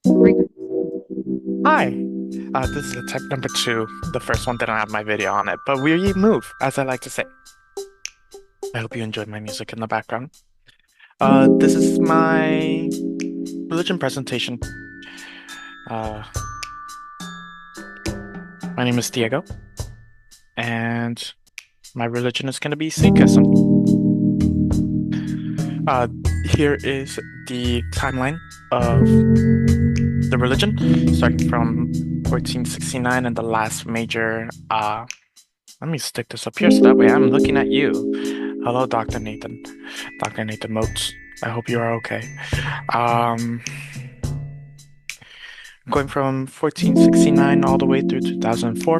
Hi, this is attempt number two. The first one didn't have my video on it, but we move, as I like to say. I hope you enjoyed my music in the background. This is my religion presentation. Uh, my name is Diego, and my religion is going to be Sikhism. Uh, Here is the timeline of the religion, starting from 1469 and the last major. Let me stick this up here so that way I'm looking at you. Hello, Dr. Nathan. Dr. Nathan Moats. I hope you are okay. Um, Going from 1469 all the way through 2004,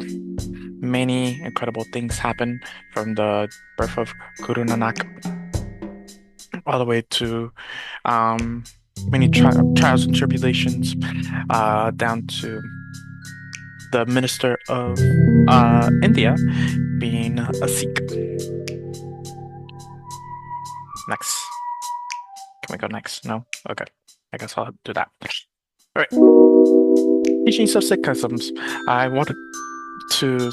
many incredible things happened from the birth of Guru Nanak all the way to um, many trials and tribulations, down to the minister of India being a Sikh. Next. Can we go next? No? Okay. I guess I'll do that. All right. Teachings of Sikhism. I wanted to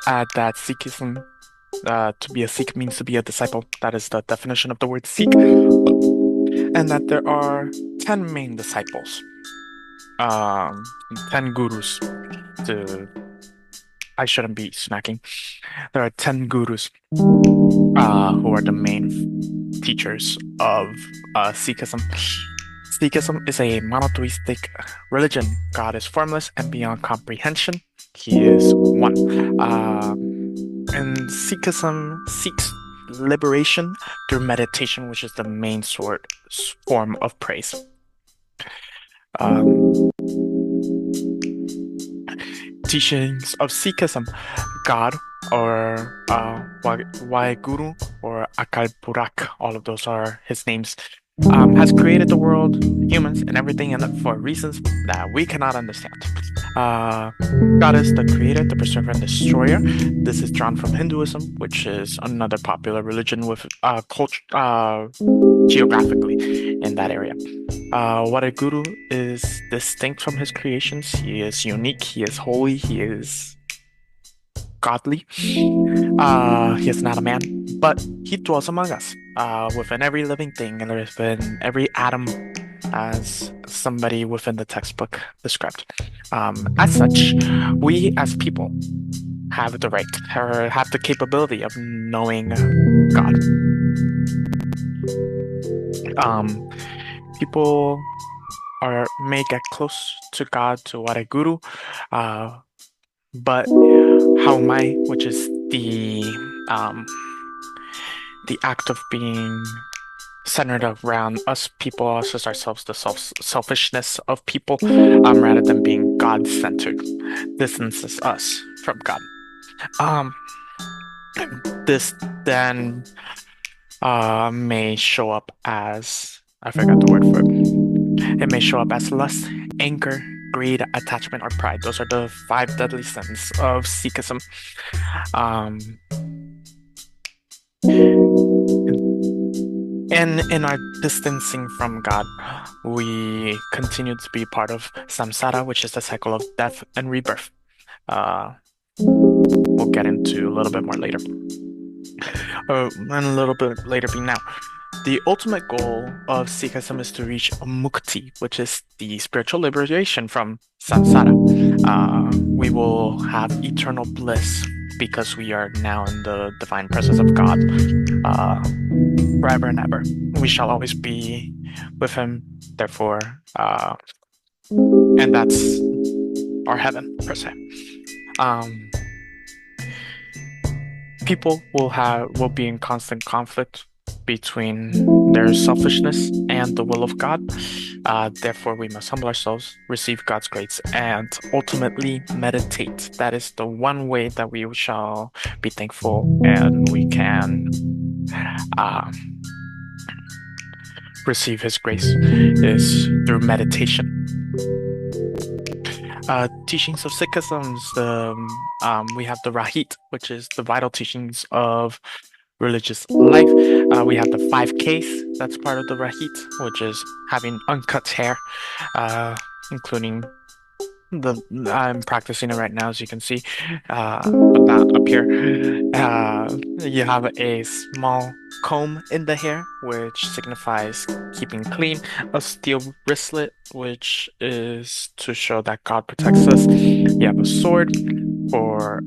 add that Sikhism, to be a Sikh means to be a disciple. That is the definition of the word Sikh. And that there are 10 main disciples, 10 gurus. I shouldn't be snacking. There are 10 gurus who are the main teachers of Sikhism. Sikhism is a monotheistic religion. God is formless and beyond comprehension. He is one. And Sikhism seeks liberation through meditation, which is the main form of praise. Teachings of Sikhism, God, or Waheguru, or Akal Purakh, all of those are his names, has created the world, humans, and everything in it for reasons that we cannot understand. God is the creator, the preserver, and destroyer. This is drawn from Hinduism, which is another popular religion with culture, geographically in that area. Waheguru is distinct from his creations. He is unique, he is holy, he is godly. He is not a man, but he dwells among us, within every living thing and within every atom, as somebody within the textbook described. As such, we as people have the right or have the capability of knowing God. People may get close to God, to Waheguru, but Haumai, which is the act of being centered around us people, us as ourselves, the selfishness of people, rather than being God-centered, distances us from God. This then may show up as, I forgot the word for it. It may show up as lust, anger, greed, attachment, or pride. Those are the 5 deadly sins of Sikhism. And in our distancing from God, we continue to be part of samsara, which is the cycle of death and rebirth. We'll get into a little bit more later. And a little bit later being now. The ultimate goal of Sikhism is to reach mukti, which is the spiritual liberation from samsara. We will have eternal bliss because we are now in the divine presence of God, forever and ever. We shall always be with Him, therefore, and that's our heaven, per se. People will be in constant conflict between their selfishness and the will of God. Therefore, we must humble ourselves, receive God's grace, and ultimately meditate. That is the one way that we shall be thankful and we can receive His grace is through meditation. Teachings of Sikhism, we have the Rahit, which is the vital teachings of religious life. We have the 5Ks, that's part of the Rahit, which is having uncut hair, uh, including the I'm practicing it right now, as you can see, but not up here. You have a small comb in the hair, which signifies keeping clean. A steel wristlet, which is to show that God protects us. You have a sword for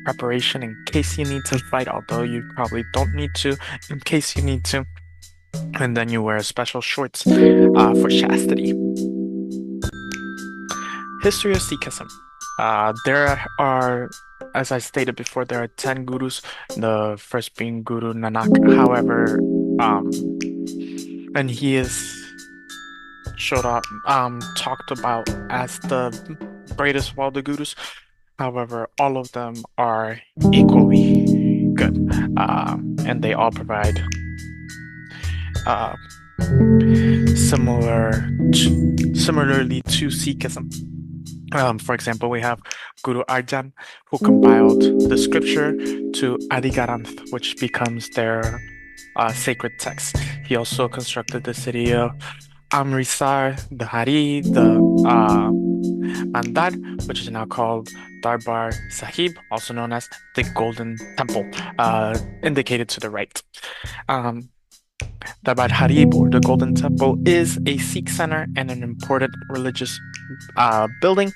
preparation in case you need to fight, although you probably don't need to, in case you need to. And then you wear special shorts for chastity. History of Sikhism. There are, as I stated before, there are 10 gurus, the first being Guru Nanak. However, and he is talked about as the greatest of all the gurus. However, all of them are equally good, and they all provide uh, similarly to Sikhism. For example, we have Guru Arjan, who compiled the scripture to Adi Granth, which becomes their sacred text. He also constructed the city of Amritsar, the Hari, the Mandar, which is now called Darbar Sahib, also known as the Golden Temple, indicated to the right. Darbar Harib, or the Golden Temple, is a Sikh center and an important religious building.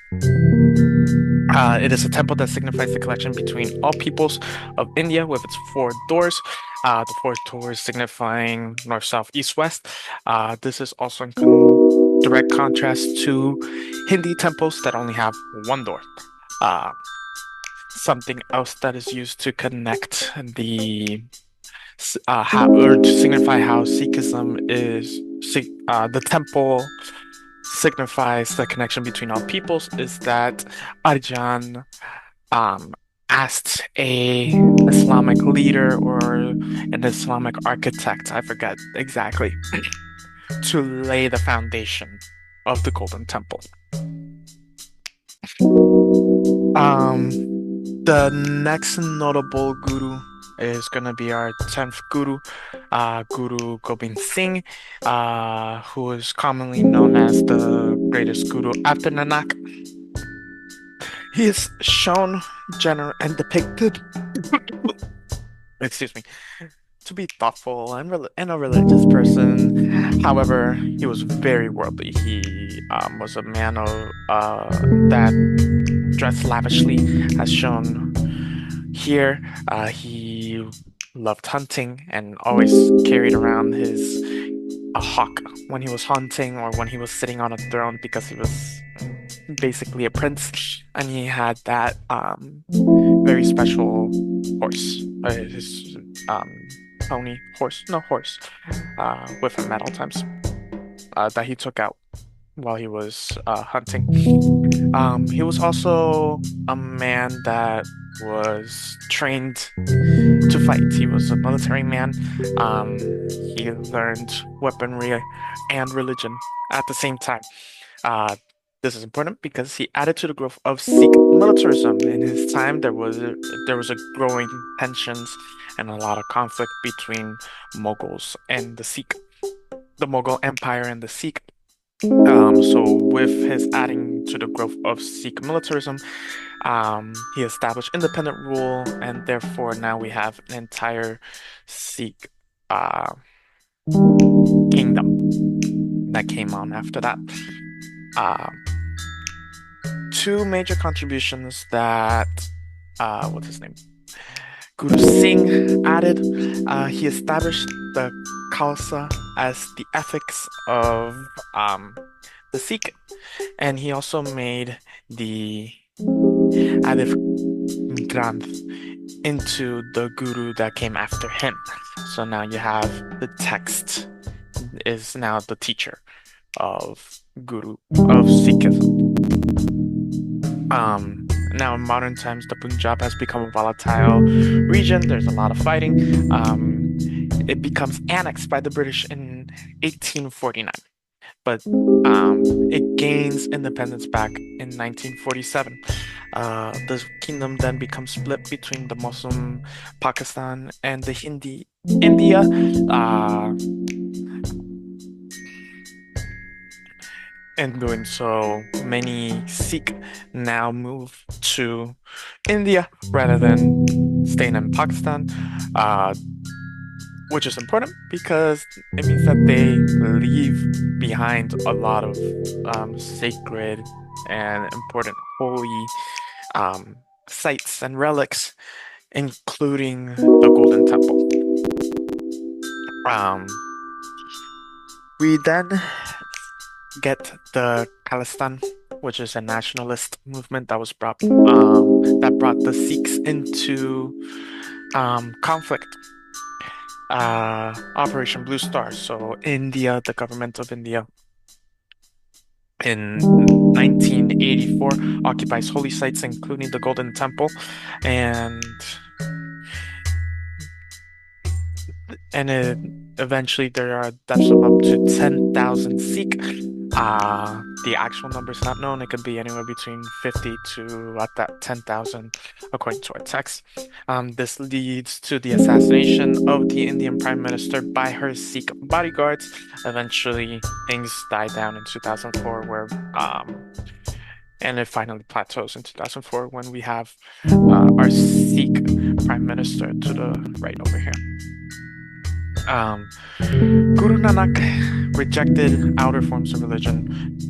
It is a temple that signifies the connection between all peoples of India with its 4 doors. The 4 doors signifying north, south, east, west. This is also in direct contrast to Hindi temples that only have 1 door. Something else that is used to connect the or to signify how Sikhism is the temple signifies the connection between all peoples is that Arjan asked a Islamic leader or an Islamic architect, I forget exactly, to lay the foundation of the Golden Temple. The next notable guru is going to be our 10th guru, Guru Gobind Singh, who is commonly known as the greatest guru after Nanak. He is shown and depicted, excuse me, to be thoughtful and a religious person. However, he was very worldly. He was a man that dressed lavishly, as shown here. He loved hunting and always carried around a hawk when he was hunting or when he was sitting on a throne, because he was basically a prince, and he had that very special horse, his pony horse, no horse, with him at all times, that he took out while he was hunting. He was also a man that was trained to fight. He was a military man. He learned weaponry and religion at the same time. This is important because he added to the growth of Sikh militarism. In his time, there was a growing tensions and a lot of conflict between Mughals and the Mughal Empire and the Sikh. So with his adding to the growth of Sikh militarism, he established independent rule, and therefore now we have an entire Sikh kingdom that came on after that. 2 major contributions that what's his name? Guru Singh added. He established the Khalsa as the ethics of the Sikh, and he also made the Adi Granth into the guru that came after him. So now you have the text is now the teacher of Sikhism. Now in modern times, the Punjab has become a volatile region. There's a lot of fighting. It becomes annexed by the British in 1849. but it gains independence back in 1947. The kingdom then becomes split between the Muslim Pakistan and the Hindi India. Uh, in doing so, many Sikh now move to India rather than staying in Pakistan. Uh, which is important because it means that they leave behind a lot of sacred and important holy um, sites and relics, including the Golden Temple. Um, we then get the Khalistan, which is a nationalist movement that brought the Sikhs into conflict. Operation Blue Star. So India, the government of India in 1984 occupies holy sites, including the Golden Temple, and eventually there are deaths of up to 10,000 Sikh. The actual number is not known. It could be anywhere between 50 to at that 10,000, according to our text. This leads to the assassination of the Indian Prime Minister by her Sikh bodyguards. Eventually, things die down in 2004, and it finally plateaus in 2004 when we have our Sikh Prime Minister to the right over here. Um, Guru Nanak rejected outer forms of religion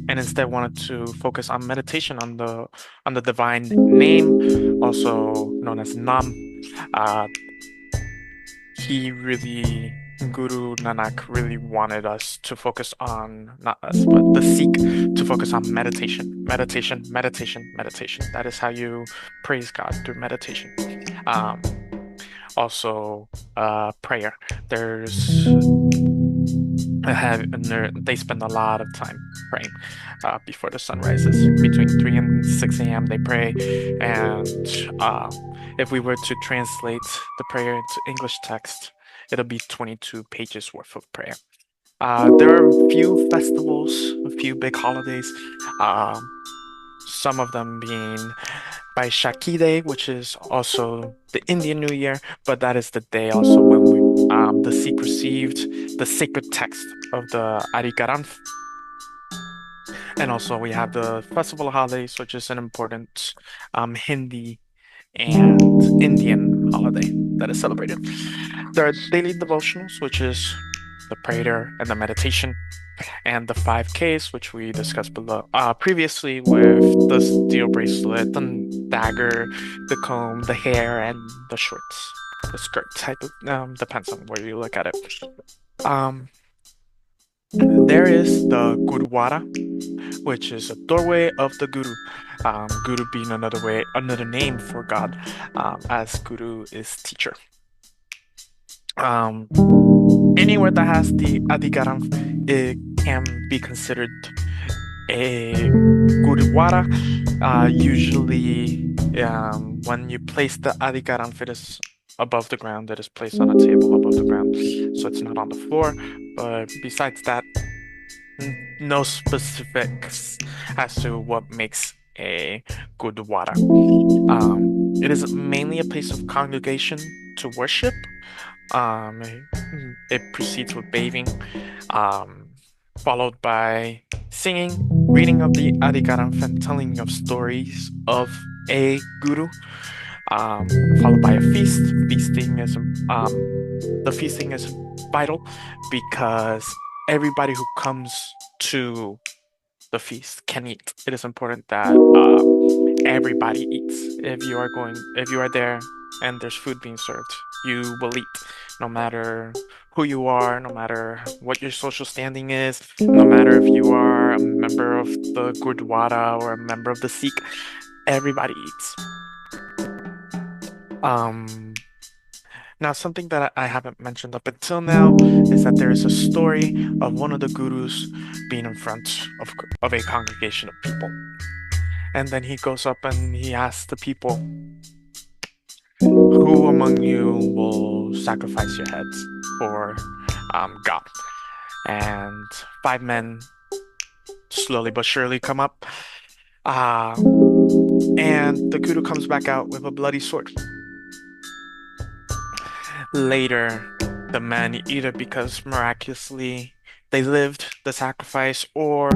and instead wanted to focus on meditation on the divine name, also known as Nam. Uh, Guru Nanak really wanted us to focus on, not us, but the Sikh to focus on meditation, meditation, meditation, meditation. That is how you praise God, through meditation. Um, Also, prayer. They spend a lot of time praying before the sun rises. Between 3 and 6 a.m. they pray, and if we were to translate the prayer into English text, it'll be 22 pages worth of prayer. There are a few festivals, a few big holidays, some of them being Baishakhi Day, which is also the Indian New Year, but that is the day also when the Sikh received the sacred text of the Adi Granth. And also we have the festival holidays, which is an important Hindi and Indian holiday that is celebrated. There are daily devotionals, which is the prayer and the meditation, and the 5Ks, which we discussed below previously with the steel bracelet, the dagger, the comb, the hair, and the shorts. The skirt type of, depends on where you look at it. Um, there is the Gurdwara, which is a doorway of the Guru. Guru being another name for God, as Guru is teacher. Anywhere that has the Adigaram, it can be considered a Gurdwara. Usually, when you place the Adigaram, it is above the ground. It is placed on a table above the ground, so it's not on the floor. But besides that, no specifics as to what makes a Gurdwara. It is mainly a place of congregation to worship. Um, it proceeds with bathing, followed by singing, reading of the Adhikaram, and telling of stories of a guru, followed by a feast. The feasting is vital because everybody who comes to the feast can eat. It is important that everybody eats. If you are there and there's food being served, you will eat, no matter who you are, no matter what your social standing is, no matter if you are a member of the Gurdwara or a member of the Sikh, everybody eats. Now, something that I haven't mentioned up until now is that there is a story of one of the gurus being in front of a congregation of people. And then he goes up and he asks the people, who among you will sacrifice your heads for God? And 5 men slowly but surely come up. Uh, and the guru comes back out with a bloody sword. Later, the men, either because miraculously they lived the sacrifice, or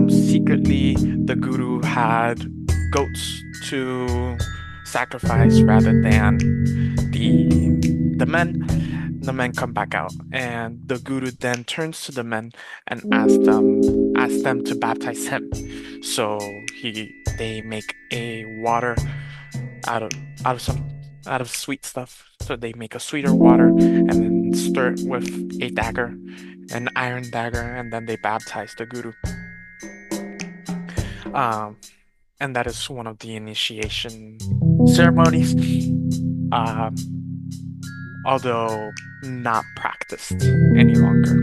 secretly the guru had goats to sacrifice rather than the men. The men come back out, and the guru then turns to the men and asks them to baptize him. So they make a water out of out of some out of sweet stuff. So they make a sweeter water and then stir it with a dagger, an iron dagger, and then they baptize the guru. Um, and that is one of the initiation ceremonies, um, although not practiced any longer.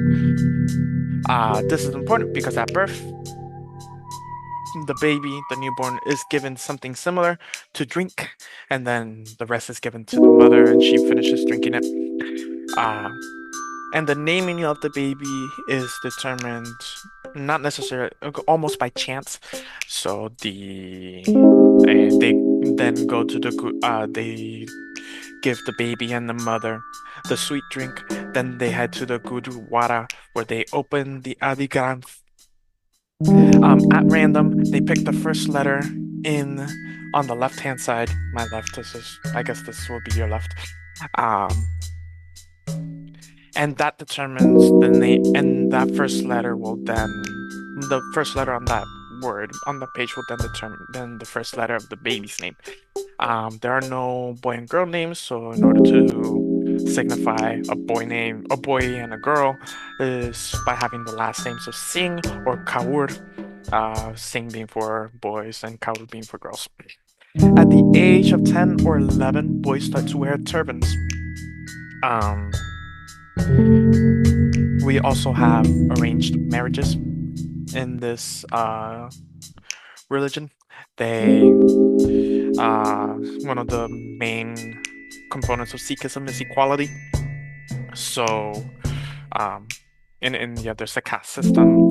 This is important because at birth, the baby, the newborn, is given something similar to drink, and then the rest is given to the mother, and she finishes drinking it. Uh, and the naming of the baby is determined not necessarily, almost by chance. So they then go to they give the baby and the mother the sweet drink. Then they head to the Gurdwara where they open the Adi Granth. At random, they pick the first letter in on the left-hand side. My left, I guess this will be your left. Um, and that determines the name, and that first letter will then, the first letter on that word on the page will then determine the first letter of the baby's name. There are no boy and girl names, so in order to signify a boy and a girl is by having the last names of Singh or Kaur, Singh being for boys and Kaur being for girls. At the age of 10 or 11, boys start to wear turbans. Um, we also have arranged marriages in this religion. One of the main components of Sikhism is equality. So, um, in India, there's a caste system.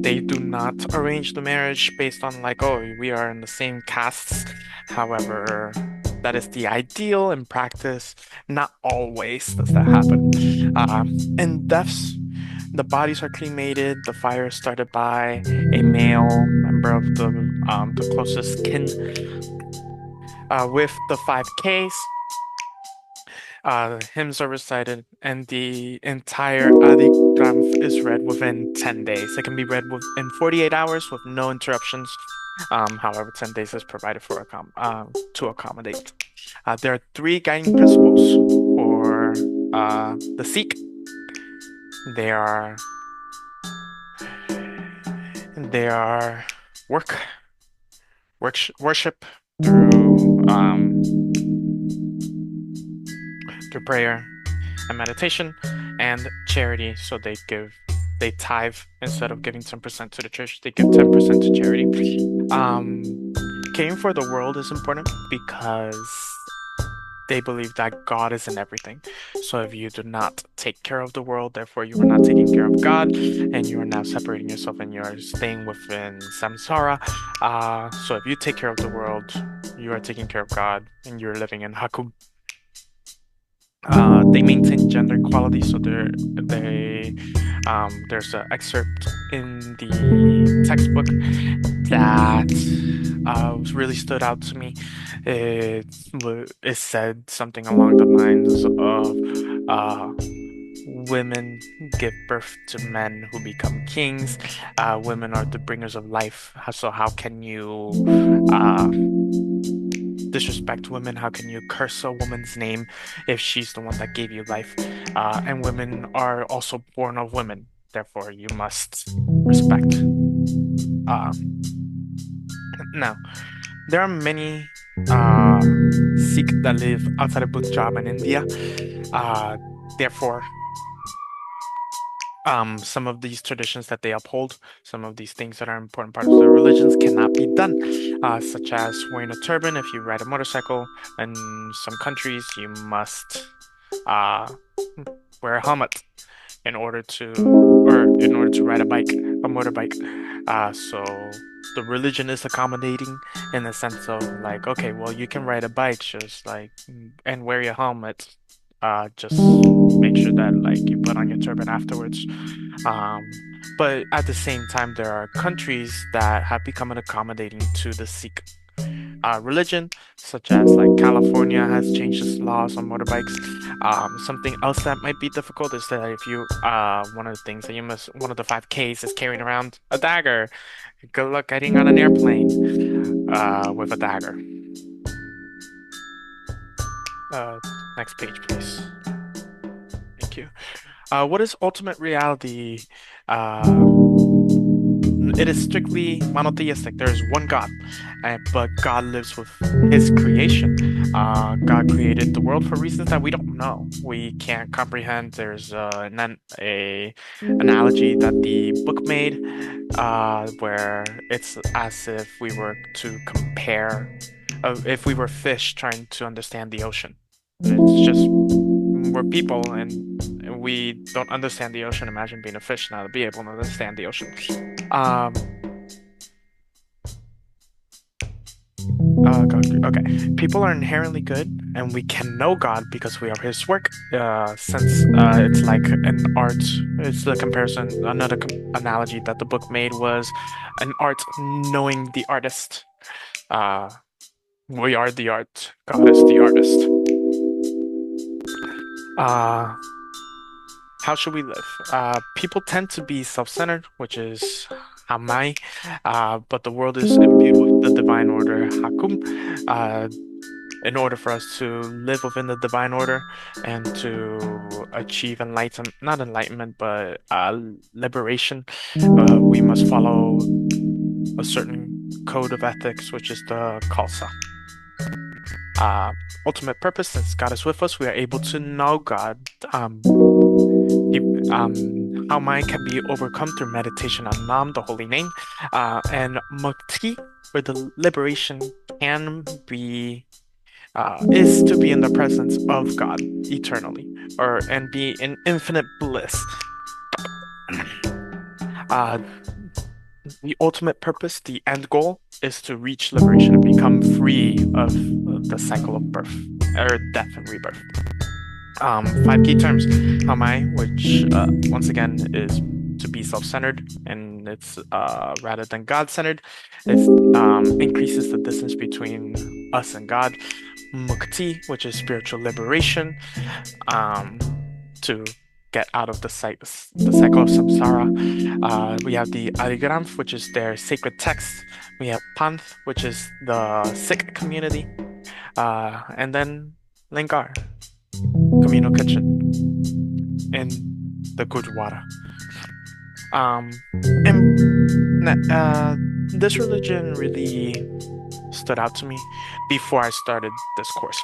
They do not arrange the marriage based on like, oh, we are in the same castes. However, that is the ideal in practice. Not always does that happen. In deaths, the bodies are cremated. The fire is started by a male member of the closest kin. With the 5Ks, hymns are recited, and the entire Adi Granth is read within 10 days. It can be read within 48 hours with no interruptions. However, 10 days is provided to accommodate. There are three guiding principles for the Sikh. They are work, worship through prayer and meditation, and charity. So they tithe instead of giving 10% to the church, they give 10% to charity. Caring for the world is important because they believe that God is in everything. So if you do not take care of the world, therefore you are not taking care of God, and you are now separating yourself and you are staying within samsara. So if you take care of the world, you are taking care of God, and you're living in hakum. They maintain gender equality, so there's an excerpt in the textbook that really stood out to me. It said something along the lines of women give birth to men who become kings. Women are the bringers of life. So how can you disrespect women? How can you curse a woman's name if she's the one that gave you life? And women are also born of women. Therefore, you must respect. Now, there are many Sikh that live outside of Punjab and India. Therefore, some of these traditions that they uphold, some of these things that are important parts of their religions cannot be done, such as wearing a turban if you ride a motorcycle. In some countries, you must wear a helmet in order to ride a bike. A motorbike. So the religion is accommodating in the sense of like, okay, well, you can ride a bike, just like, and wear your helmet. Just make sure that like you put on your turban afterwards. Um, but at the same time, there are countries that have become accommodating to the Sikh religion, such as like California has changed its laws on motorbikes. Something else that might be difficult is that if you one of the things that you must one of the 5Ks is carrying around a dagger. Good luck getting on an airplane with a dagger. Uh, Next page, please. Thank you. What is ultimate reality? Uh, It is strictly monotheistic. There is one God, but God lives with his creation. God created the world for reasons that we don't know. We can't comprehend. There's a analogy that the book made, where it's as if we were to compare, if we were fish trying to understand the ocean. It's just we're people and we don't understand the ocean. Imagine being a fish now to be able to understand the ocean. Um, okay. People are inherently good, and we can know God because we are His work. Since it's like an art, it's the comparison. Another analogy that the book made was an art knowing the artist. Uh, we are the art. God is the artist. Uh, how should we live? People tend to be self-centered, which is Hamai, but the world is imbued with the divine order, Hakum. Uh, in order for us to live within the divine order and to achieve not enlightenment, but liberation, we must follow a certain code of ethics, which is the Khalsa. Uh, Ultimate purpose, since God is with us, we are able to know God. He, how mind can be overcome through meditation on Nam, the holy name, and Mukti, where the liberation can be is to be in the presence of God eternally, or and be in infinite bliss. Uh, the ultimate purpose, the end goal, is to reach liberation and become free of the cycle of birth, or death and rebirth. Five key terms, Hamai, which once again is to be self-centered, and it's rather than God-centered. It increases the distance between us and God. Mukti, which is spiritual liberation, um, to get out of the cycle of samsara. We have the Adigranth, which is their sacred text. We have Panth, which is the Sikh community, and then Lingar, communal kitchen in the Gurdwara. Um, and this religion really stood out to me before I started this course.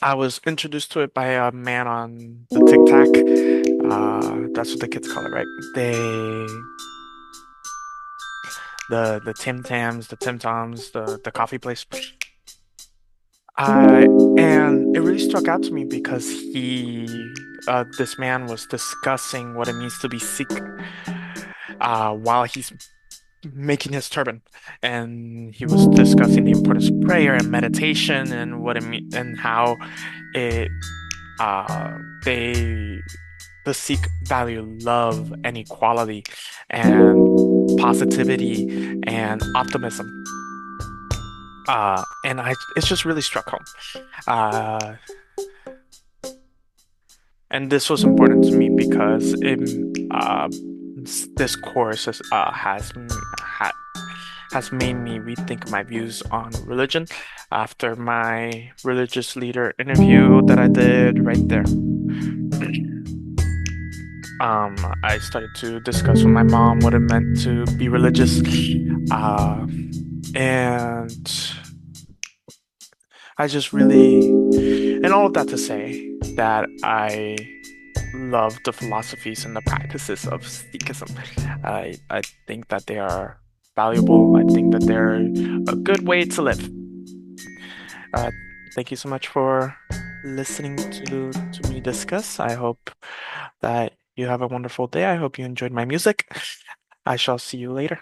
I was introduced to it by a man on the Tic Tac. That's what the kids call it, right? The Tim Tams, the Tim Tams, the coffee place. And it really struck out to me because this man was discussing what it means to be Sikh, while he's making his turban, and he was discussing the importance of prayer and meditation and what it mean and how it they the Sikh value love and equality and positivity and optimism. And it's just really struck home. Uh, and this was important to me because this course has made me rethink my views on religion after my religious leader interview that I did right there. I started to discuss with my mom what it meant to be religious, and I just really, and all of that to say that I love the philosophies and the practices of Sikhism. I think that they are valuable. I think that they're a good way to live. Uh, Thank you so much for listening to me discuss. I hope that you have a wonderful day. I hope you enjoyed my music. I shall see you later.